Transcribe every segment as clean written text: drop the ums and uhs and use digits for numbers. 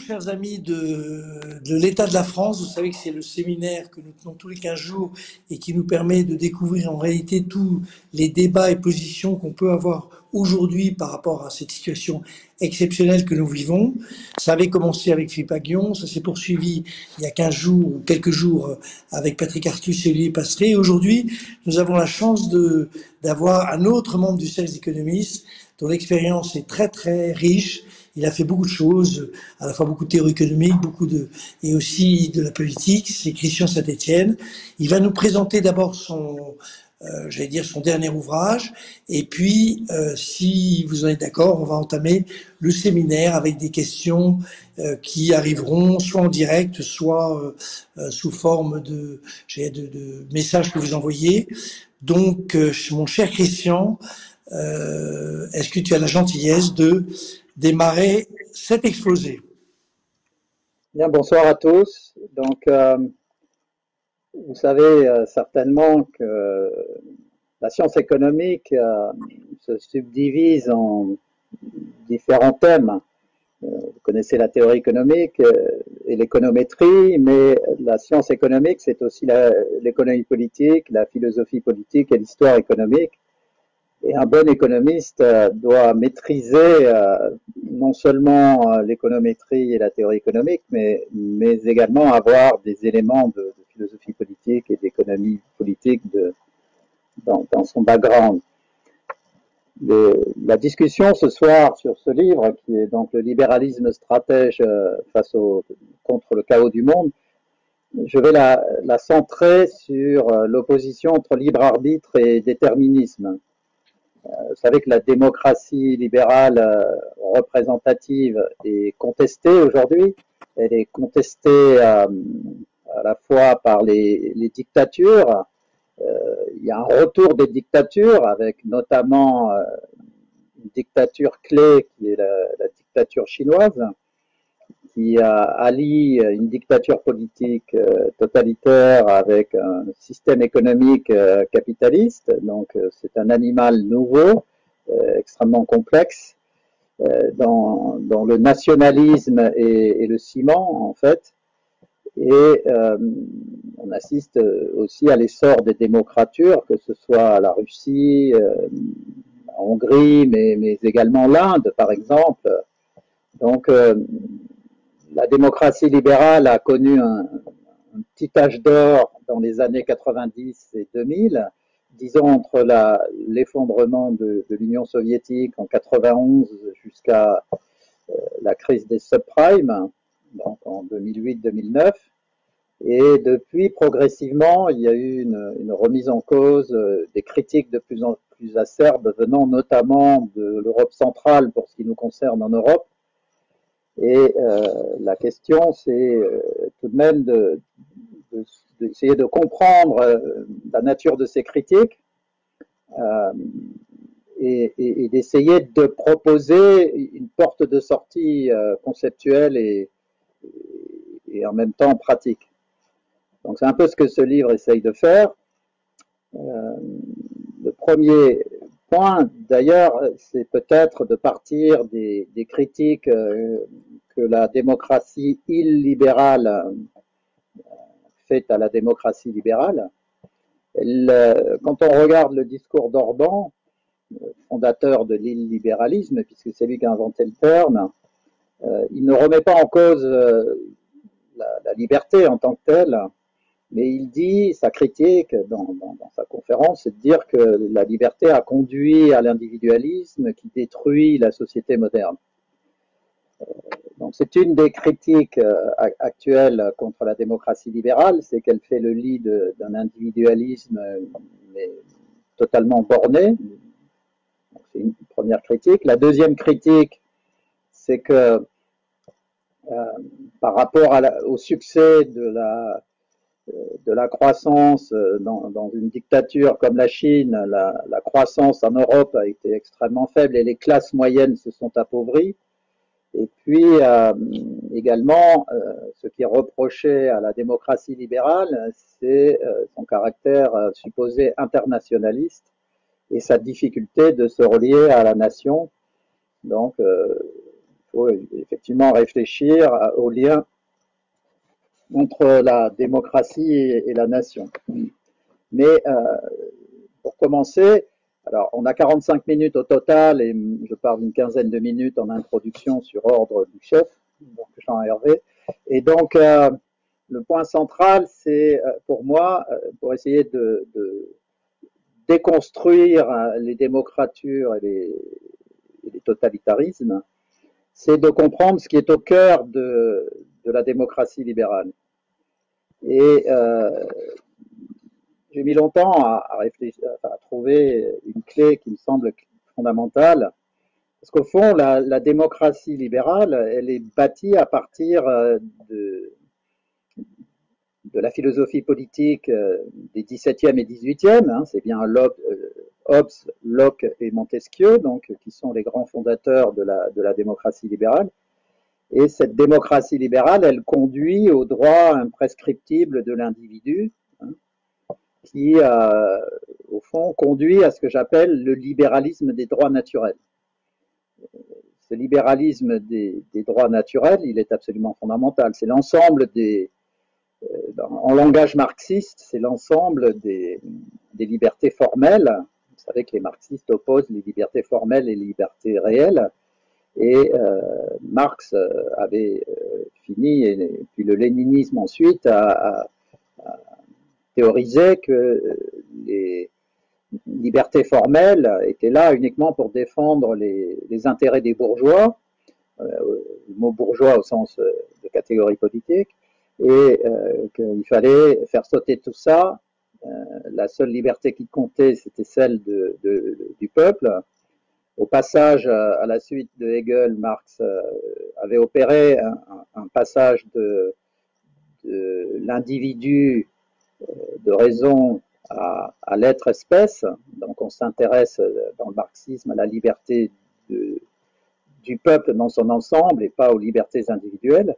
chers amis de l'État de la France. Vous savez que c'est le séminaire que nous tenons tous les 15 jours et qui nous permet de découvrir en réalité tous les débats et positions qu'on peut avoir aujourd'hui par rapport à cette situation exceptionnelle que nous vivons. Ça avait commencé avec Philippe Aghion, ça s'est poursuivi il y a 15 jours ou quelques jours avec Patrick Artus et Olivier Passeret. Et aujourd'hui, nous avons la chance d'avoir un autre membre du cercle des économistes dont l'expérience est très très riche. Il a fait beaucoup de choses, à la fois beaucoup de théorie économique, et aussi de la politique. C'est Christian Saint-Etienne. Il va nous présenter d'abord son dernier ouvrage. Et puis, si vous en êtes d'accord, on va entamer le séminaire avec des questions qui arriveront soit en direct, soit sous forme de messages que vous envoyez. Donc, mon cher Christian, est-ce que tu as la gentillesse de démarrer cet exposé? Bien, bonsoir à tous. Donc, vous savez certainement que la science économique se subdivise en différents thèmes. Vous connaissez la théorie économique et l'économétrie, mais la science économique, c'est aussi l'économie politique, la philosophie politique et l'histoire économique. Et un bon économiste doit maîtriser non seulement l'économétrie et la théorie économique, mais également avoir des éléments de philosophie politique et d'économie politique dans son background. La discussion ce soir sur ce livre, qui est donc le libéralisme stratège contre le chaos du monde, je vais la centrer sur l'opposition entre libre arbitre et déterminisme. Vous savez que la démocratie libérale représentative est contestée aujourd'hui. Elle est contestée à la fois par les dictatures. Il y a un retour des dictatures, avec notamment une dictature clé qui est la dictature chinoise, qui allie une dictature politique totalitaire avec un système économique capitaliste. Donc c'est un animal nouveau, extrêmement complexe, dans le nationalisme et le ciment en fait. Et on assiste aussi à l'essor des démocratures, que ce soit la Russie, la Hongrie, mais également l'Inde par exemple. Donc la démocratie libérale a connu un petit âge d'or dans les années 90 et 2000, disons entre l'effondrement de l'Union soviétique en 91 jusqu'à la crise des subprimes, donc en 2008-2009. Et depuis, progressivement, il y a eu une remise en cause, des critiques de plus en plus acerbes venant notamment de l'Europe centrale pour ce qui nous concerne en Europe. Et la question, c'est tout de même d'essayer de comprendre la nature de ces critiques et d'essayer de proposer une porte de sortie conceptuelle et en même temps pratique. Donc c'est un peu ce que ce livre essaye de faire. Le premier point, d'ailleurs, c'est peut-être de partir des critiques que la démocratie illibérale fait à la démocratie libérale. Quand on regarde le discours d'Orban, fondateur de l'illibéralisme, puisque c'est lui qui a inventé le terme, il ne remet pas en cause la liberté en tant que telle, mais il dit, sa critique dans sa conférence, c'est de dire que la liberté a conduit à l'individualisme qui détruit la société moderne. Donc c'est une des critiques actuelles contre la démocratie libérale, c'est qu'elle fait le lit d'un individualisme mais totalement borné. C'est une première critique. La deuxième critique, c'est que par rapport au succès de la croissance dans une dictature comme la Chine, la croissance en Europe a été extrêmement faible et les classes moyennes se sont appauvries. Et puis également, ce qui est reproché à la démocratie libérale, c'est son caractère supposé internationaliste et sa difficulté de se relier à la nation. Donc, il faut effectivement réfléchir au lien entre la démocratie et la nation. Mais pour commencer, alors on a 45 minutes au total et je parle d'une quinzaine de minutes en introduction sur ordre du chef, donc Jean Hervé. Et donc le point central, c'est pour moi, pour essayer de déconstruire les démocratures et les totalitarismes, c'est de comprendre ce qui est au cœur de la démocratie libérale. Et j'ai mis longtemps à réfléchir, à trouver une clé qui me semble fondamentale, parce qu'au fond, la démocratie libérale, elle est bâtie à partir de la philosophie politique des 17e et 18e, hein, c'est bien Hobbes, Locke et Montesquieu, donc, qui sont les grands fondateurs de la démocratie libérale. Et cette démocratie libérale, elle conduit au droit imprescriptible de l'individu, hein, qui, au fond, conduit à ce que j'appelle le libéralisme des droits naturels. Ce libéralisme des droits naturels, il est absolument fondamental. C'est l'ensemble en langage marxiste, c'est l'ensemble des libertés formelles. Vous savez que les marxistes opposent les libertés formelles et les libertés réelles. Et Marx avait fini, et puis le léninisme ensuite a théorisé que les libertés formelles étaient là uniquement pour défendre les intérêts des bourgeois, le mot bourgeois au sens de catégorie politique, et qu'il fallait faire sauter tout ça. La seule liberté qui comptait, c'était celle du peuple. Au passage, à la suite de Hegel, Marx avait opéré un passage de l'individu de raison à l'être espèce. Donc on s'intéresse dans le marxisme à la liberté du peuple dans son ensemble et pas aux libertés individuelles.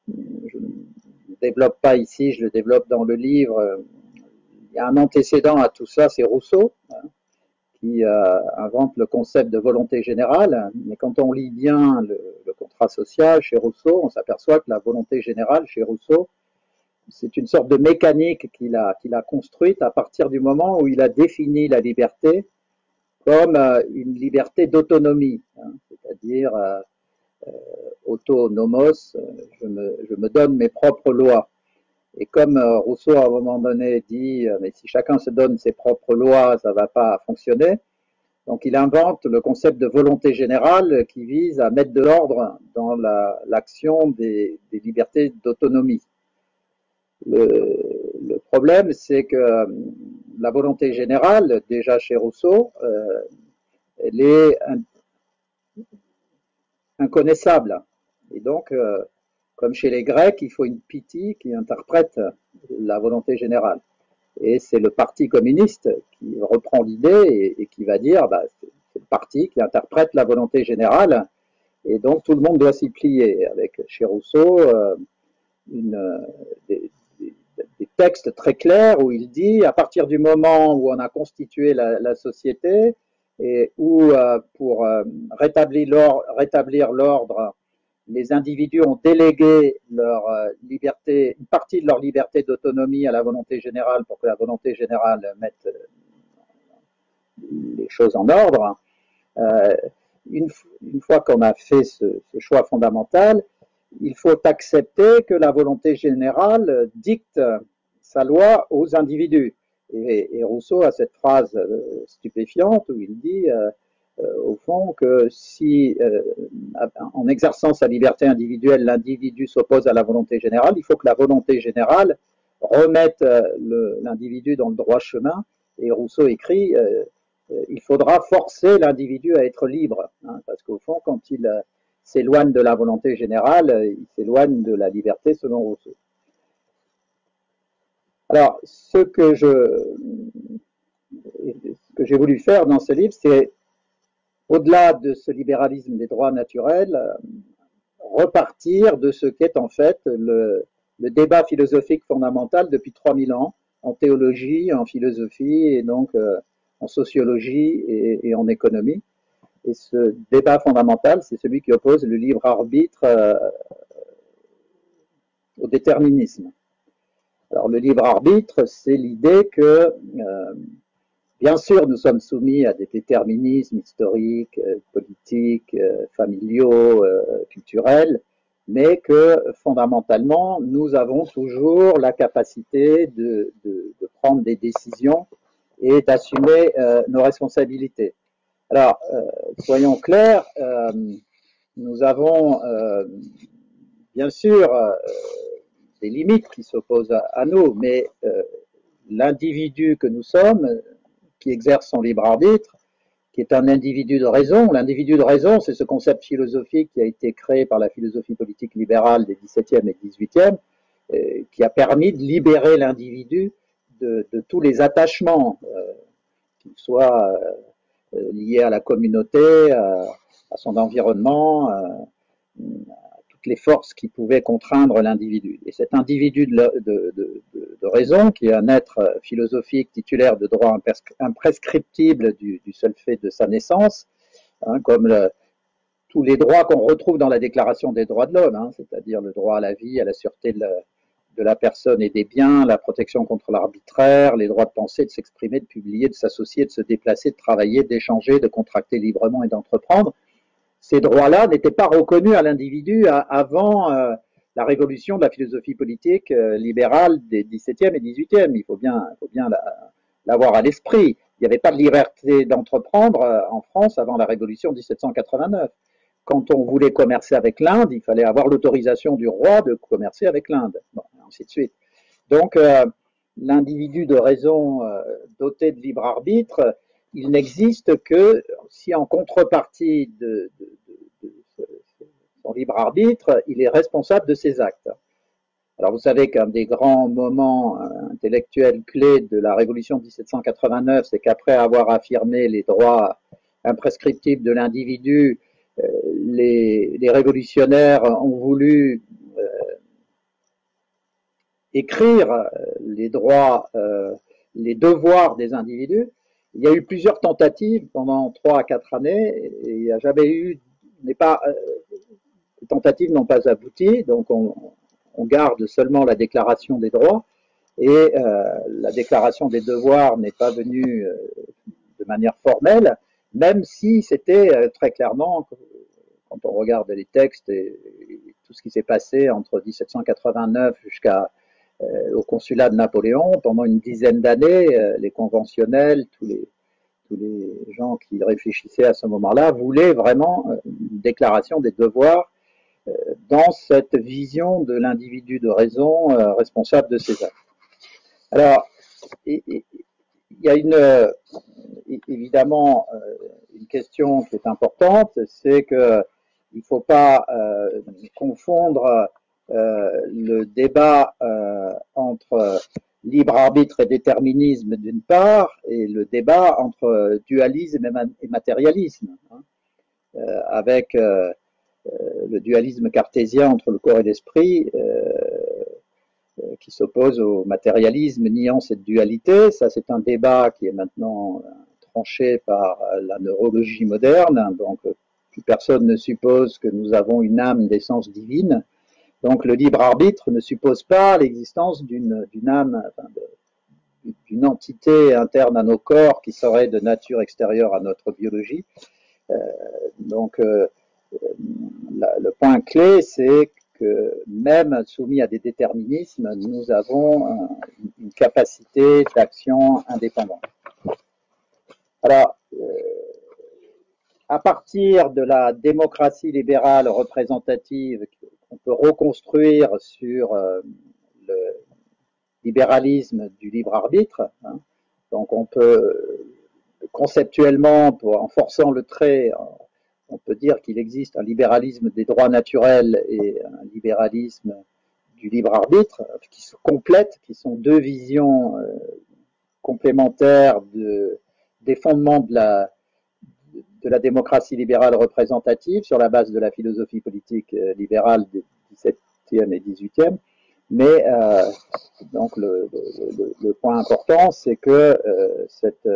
Je ne développe pas ici, je le développe dans le livre. Il y a un antécédent à tout ça, c'est Rousseau, hein, qui invente le concept de volonté générale. Mais quand on lit bien le contrat social chez Rousseau, on s'aperçoit que la volonté générale chez Rousseau, c'est une sorte de mécanique qu'il a construite à partir du moment où il a défini la liberté comme une liberté d'autonomie, hein, c'est-à-dire autonomos, je me donne mes propres lois. Et comme Rousseau, à un moment donné, dit mais si chacun se donne ses propres lois, ça ne va pas fonctionner. Donc il invente le concept de volonté générale qui vise à mettre de l'ordre dans l'action des libertés d'autonomie. Le problème, c'est que la volonté générale, déjà chez Rousseau, elle est inconnaissable. Et donc, comme chez les Grecs, il faut une pythie qui interprète la volonté générale. Et c'est le parti communiste qui reprend l'idée et qui va dire, bah, c'est le parti qui interprète la volonté générale, et donc tout le monde doit s'y plier. Avec chez Rousseau des textes très clairs où il dit, à partir du moment où on a constitué la société et où pour rétablir l'ordre, les individus ont délégué leur liberté, une partie de leur liberté d'autonomie à la volonté générale pour que la volonté générale mette les choses en ordre. Une fois qu'on a fait ce choix fondamental, il faut accepter que la volonté générale dicte sa loi aux individus. Et Rousseau a cette phrase stupéfiante où il dit au fond que si en exerçant sa liberté individuelle, l'individu s'oppose à la volonté générale, il faut que la volonté générale remette l'individu dans le droit chemin. Et Rousseau écrit il faudra forcer l'individu à être libre, hein, parce qu'au fond, quand il s'éloigne de la volonté générale, il s'éloigne de la liberté selon Rousseau. Alors, ce que j'ai voulu faire dans ce livre, c'est, au-delà de ce libéralisme des droits naturels, repartir de ce qu'est en fait le débat philosophique fondamental depuis 3000 ans, en théologie, en philosophie, et donc en sociologie et en économie. Et ce débat fondamental, c'est celui qui oppose le libre arbitre au déterminisme. Alors le libre arbitre, c'est l'idée que, bien sûr, nous sommes soumis à des déterminismes historiques, politiques, familiaux, culturels, mais que fondamentalement, nous avons toujours la capacité de prendre des décisions et d'assumer nos responsabilités. Alors, soyons clairs, nous avons bien sûr des limites qui s'opposent à nous, mais l'individu que nous sommes, qui exerce son libre arbitre, qui est un individu de raison. L'individu de raison, c'est ce concept philosophique qui a été créé par la philosophie politique libérale des XVIIe et XVIIIe, qui a permis de libérer l'individu de tous les attachements, qu'ils soient liés à la communauté, à son environnement, à toutes les forces qui pouvaient contraindre l'individu. Et cet individu de raison, qui est un être philosophique titulaire de droits imprescriptibles du seul fait de sa naissance, hein, comme tous les droits qu'on retrouve dans la Déclaration des droits de l'homme, hein, c'est-à-dire le droit à la vie, à la sûreté de la personne et des biens, la protection contre l'arbitraire, les droits de penser, de s'exprimer, de publier, de s'associer, de se déplacer, de travailler, d'échanger, de contracter librement et d'entreprendre. Ces droits-là n'étaient pas reconnus à l'individu avant la révolution de la philosophie politique libérale des XVIIe et XVIIIe. Il faut bien l'avoir à l'esprit. Il n'y avait pas de liberté d'entreprendre en France avant la révolution de 1789. Quand on voulait commercer avec l'Inde, il fallait avoir l'autorisation du roi de commercer avec l'Inde, bon, ainsi de suite. Donc, l'individu de raison doté de libre arbitre, il n'existe que si en contrepartie de son libre arbitre, il est responsable de ses actes. Alors vous savez qu'un des grands moments intellectuels clés de la révolution de 1789, c'est qu'après avoir affirmé les droits imprescriptibles de l'individu, les révolutionnaires ont voulu écrire les droits, les devoirs des individus. Il y a eu plusieurs tentatives pendant 3 à 4 années et il n'y a jamais eu, les tentatives n'ont pas abouti, donc on garde seulement la déclaration des droits et la déclaration des devoirs n'est pas venue de manière formelle, même si c'était très clairement, quand on regarde les textes et tout ce qui s'est passé entre 1789 au consulat de Napoléon, pendant une dizaine d'années, les conventionnels, tous les gens qui réfléchissaient à ce moment-là, voulaient vraiment une déclaration des devoirs dans cette vision de l'individu de raison responsable de ses actes. Alors, il y a évidemment une question qui est importante, c'est qu'il ne faut pas confondre le débat entre libre arbitre et déterminisme d'une part, et le débat entre dualisme et matérialisme, hein, avec le dualisme cartésien entre le corps et l'esprit, qui s'oppose au matérialisme niant cette dualité. Ça, c'est un débat qui est maintenant tranché par la neurologie moderne, donc plus personne ne suppose que nous avons une âme d'essence divine. Donc le libre arbitre ne suppose pas l'existence d'une âme, enfin, d'une entité interne à nos corps qui serait de nature extérieure à notre biologie. Donc le point clé, c'est que même soumis à des déterminismes, nous avons une capacité d'action indépendante. Alors, à partir de la démocratie libérale représentative qu'on peut reconstruire sur le libéralisme du libre arbitre, hein, donc on peut conceptuellement, en forçant le trait, on peut dire qu'il existe un libéralisme des droits naturels et un libéralisme du libre arbitre qui se complètent, qui sont deux visions complémentaires des fondements de la démocratie libérale représentative sur la base de la philosophie politique libérale des XVIIe et XVIIIe. Mais donc le point important, c'est que cette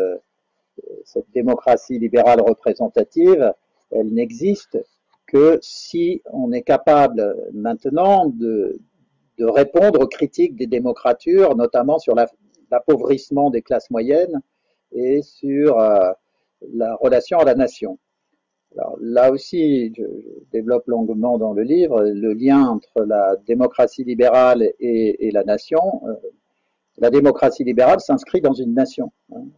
cette démocratie libérale représentative, elle n'existe que si on est capable maintenant de répondre aux critiques des démocratures, notamment sur l'appauvrissement des classes moyennes et sur la relation à la nation. Alors, là aussi, je développe longuement dans le livre le lien entre la démocratie libérale et la nation. La démocratie libérale s'inscrit dans une nation.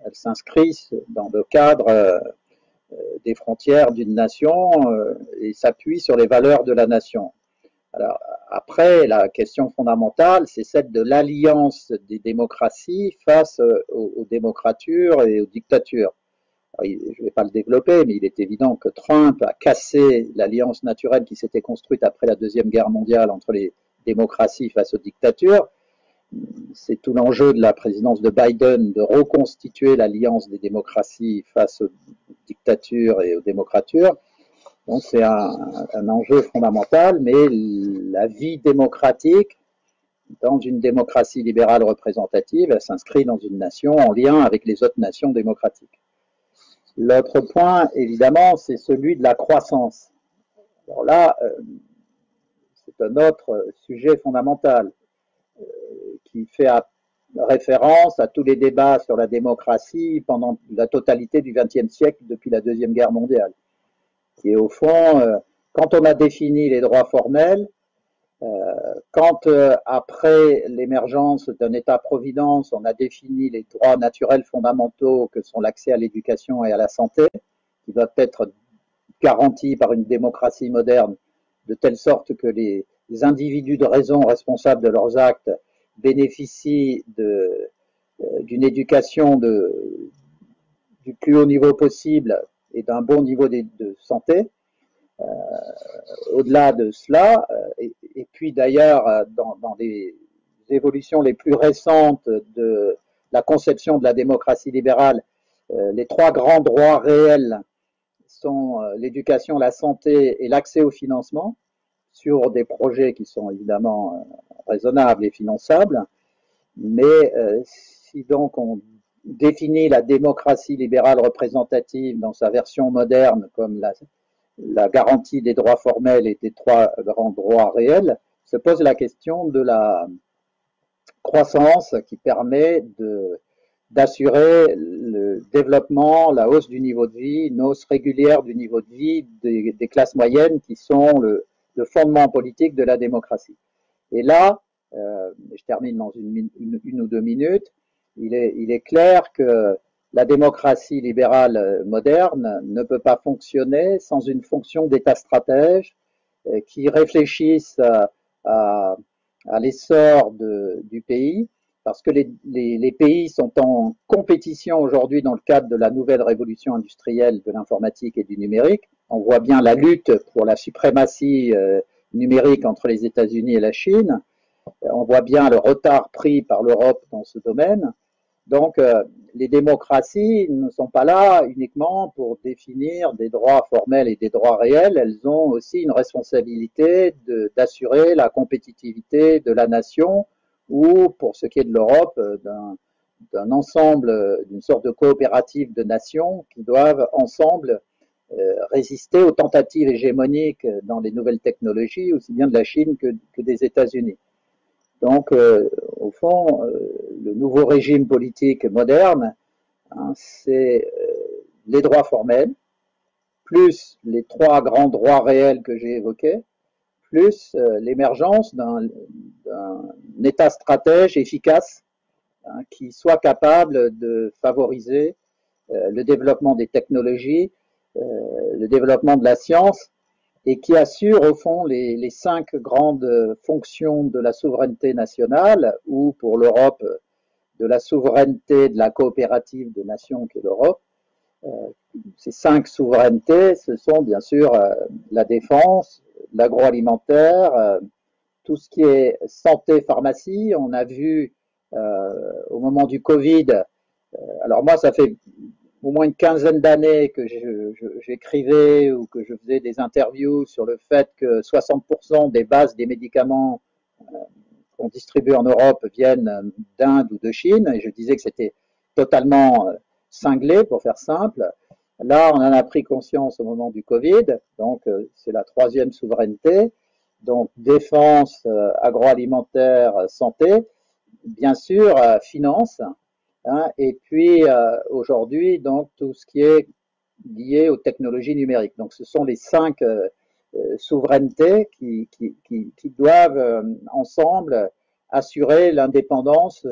Elle s'inscrit dans le cadre des frontières d'une nation et s'appuie sur les valeurs de la nation. Alors, après, la question fondamentale, c'est celle de l'alliance des démocraties face aux démocratures et aux dictatures. Alors, je ne vais pas le développer, mais il est évident que Trump a cassé l'alliance naturelle qui s'était construite après la Deuxième Guerre mondiale entre les démocraties face aux dictatures. C'est tout l'enjeu de la présidence de Biden de reconstituer l'alliance des démocraties face aux dictatures et aux démocratures. Donc c'est un enjeu fondamental, mais la vie démocratique, dans une démocratie libérale représentative, elle s'inscrit dans une nation en lien avec les autres nations démocratiques. L'autre point, évidemment, c'est celui de la croissance. Alors là, c'est un autre sujet fondamental qui fait référence à tous les débats sur la démocratie pendant la totalité du XXe siècle depuis la Deuxième Guerre mondiale. Qui est au fond, quand on a défini les droits formels, quand après l'émergence d'un État-providence, on a défini les droits naturels fondamentaux que sont l'accès à l'éducation et à la santé, qui doivent être garantis par une démocratie moderne, de telle sorte que les individus de raison responsables de leurs actes bénéficient d'une éducation du plus haut niveau possible et d'un bon niveau de santé. Au-delà de cela, et puis d'ailleurs dans les évolutions les plus récentes de la conception de la démocratie libérale, les trois grands droits réels sont l'éducation, la santé et l'accès au financement, sur des projets qui sont évidemment raisonnables et finançables. Mais si donc on définit la démocratie libérale représentative dans sa version moderne comme la garantie des droits formels et des trois grands droits réels, se pose la question de la croissance qui permet d'assurer le développement, la hausse du niveau de vie, une hausse régulière du niveau de vie des classes moyennes qui sont le fondement politique de la démocratie. Et là, je termine dans une ou deux minutes, il est clair que la démocratie libérale moderne ne peut pas fonctionner sans une fonction d'État stratège qui réfléchisse à l'essor du pays, parce que les pays sont en compétition aujourd'hui dans le cadre de la nouvelle révolution industrielle de l'informatique et du numérique. On voit bien la lutte pour la suprématie numérique entre les États-Unis et la Chine. On voit bien le retard pris par l'Europe dans ce domaine. Donc, les démocraties ne sont pas là uniquement pour définir des droits formels et des droits réels, elles ont aussi une responsabilité d'assurer la compétitivité de la nation ou, pour ce qui est de l'Europe, d'un ensemble, d'une sorte de coopérative de nations qui doivent ensemble résister aux tentatives hégémoniques dans les nouvelles technologies, aussi bien de la Chine que des États-Unis. Donc, au fond, le nouveau régime politique moderne, c'est les droits formels, plus les trois grands droits réels que j'ai évoqués, plus l'émergence d'un État stratège efficace qui soit capable de favoriser le développement des technologies, le développement de la science, et qui assure au fond les cinq grandes fonctions de la souveraineté nationale, ou pour l'Europe, de la souveraineté de la coopérative de nations qu'est l'Europe. Ces cinq souverainetés, ce sont bien sûr la défense, l'agroalimentaire, tout ce qui est santé, pharmacie. On a vu au moment du Covid, alors moi ça fait au moins une quinzaine d'années que j'écrivais ou que je faisais des interviews sur le fait que 60% des bases des médicaments qu'on distribue en Europe viennent d'Inde ou de Chine, et je disais que c'était totalement cinglé, pour faire simple. Là, on en a pris conscience au moment du Covid, donc c'est la troisième souveraineté, donc défense, agroalimentaire, santé, bien sûr, finance, hein, et puis aujourd'hui, donc tout ce qui est lié aux technologies numériques. Donc ce sont les cinq souverainetés qui doivent ensemble assurer l'indépendance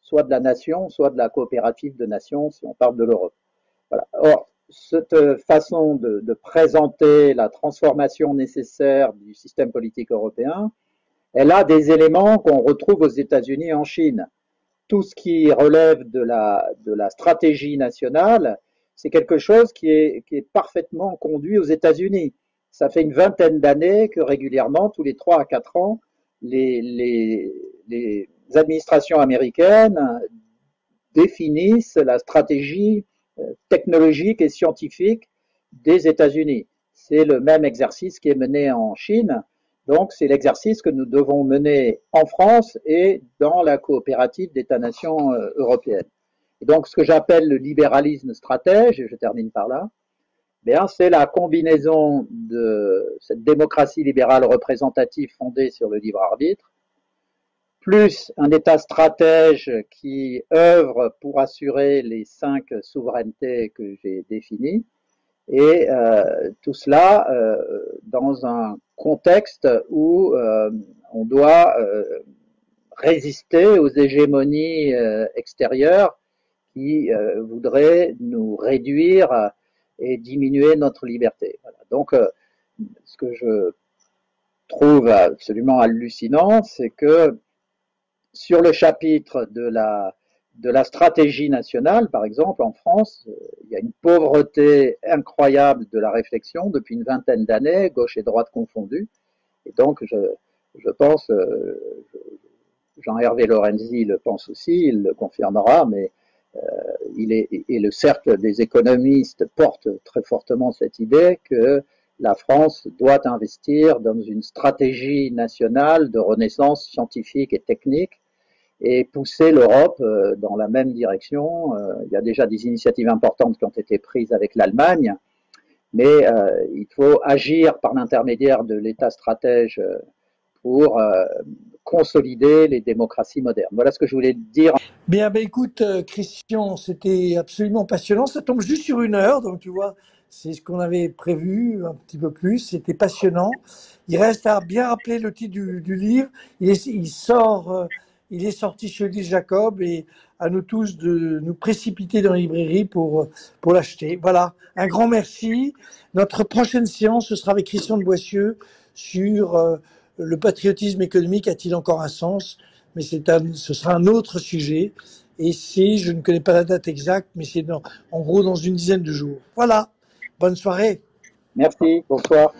soit de la nation, soit de la coopérative de nations, si on parle de l'Europe. Voilà. Or, cette façon de présenter la transformation nécessaire du système politique européen, elle a des éléments qu'on retrouve aux États-Unis et en Chine. Tout ce qui relève de la stratégie nationale, c'est quelque chose qui est parfaitement conduit aux États-Unis. Ça fait une vingtaine d'années que régulièrement, tous les 3 à 4 ans, les administrations américaines définissent la stratégie technologique et scientifique des États-Unis. C'est le même exercice qui est mené en Chine. Donc, c'est l'exercice que nous devons mener en France et dans la coopérative d'États-nations européennes. Et donc, ce que j'appelle le libéralisme stratège, et je termine par là, c'est la combinaison de cette démocratie libérale représentative fondée sur le libre arbitre, plus un État stratège qui œuvre pour assurer les 5 souverainetés que j'ai définies, et tout cela dans un contexte où on doit résister aux hégémonies extérieures qui voudraient nous réduire et diminuer notre liberté. Voilà. Donc, ce que je trouve absolument hallucinant, c'est que sur le chapitre de la stratégie nationale, par exemple, en France, il y a une pauvreté incroyable de la réflexion depuis une vingtaine d'années, gauche et droite confondues. Et donc, je pense, Jean-Hervé Lorenzi le pense aussi, il le confirmera, mais et le cercle des économistes porte très fortement cette idée que la France doit investir dans une stratégie nationale de renaissance scientifique et technique et pousser l'Europe dans la même direction. Il y a déjà des initiatives importantes qui ont été prises avec l'Allemagne, mais il faut agir par l'intermédiaire de l'État stratège pour consolider les démocraties modernes. Voilà ce que je voulais dire. Bien, ben écoute, Christian, c'était absolument passionnant. Ça tombe juste sur 1 heure, donc tu vois, c'est ce qu'on avait prévu, un petit peu plus. C'était passionnant. Il reste à bien rappeler le titre du livre. Il est sorti chez Odile Jacob et à nous tous de nous précipiter dans la librairie pour l'acheter. Voilà, un grand merci. Notre prochaine séance, ce sera avec Christian de Boissieu sur le patriotisme économique a-t-il encore un sens? Mais ce sera un autre sujet. Et je ne connais pas la date exacte, mais c'est en gros dans une dizaine de jours. Voilà. Bonne soirée. Merci. Bonsoir.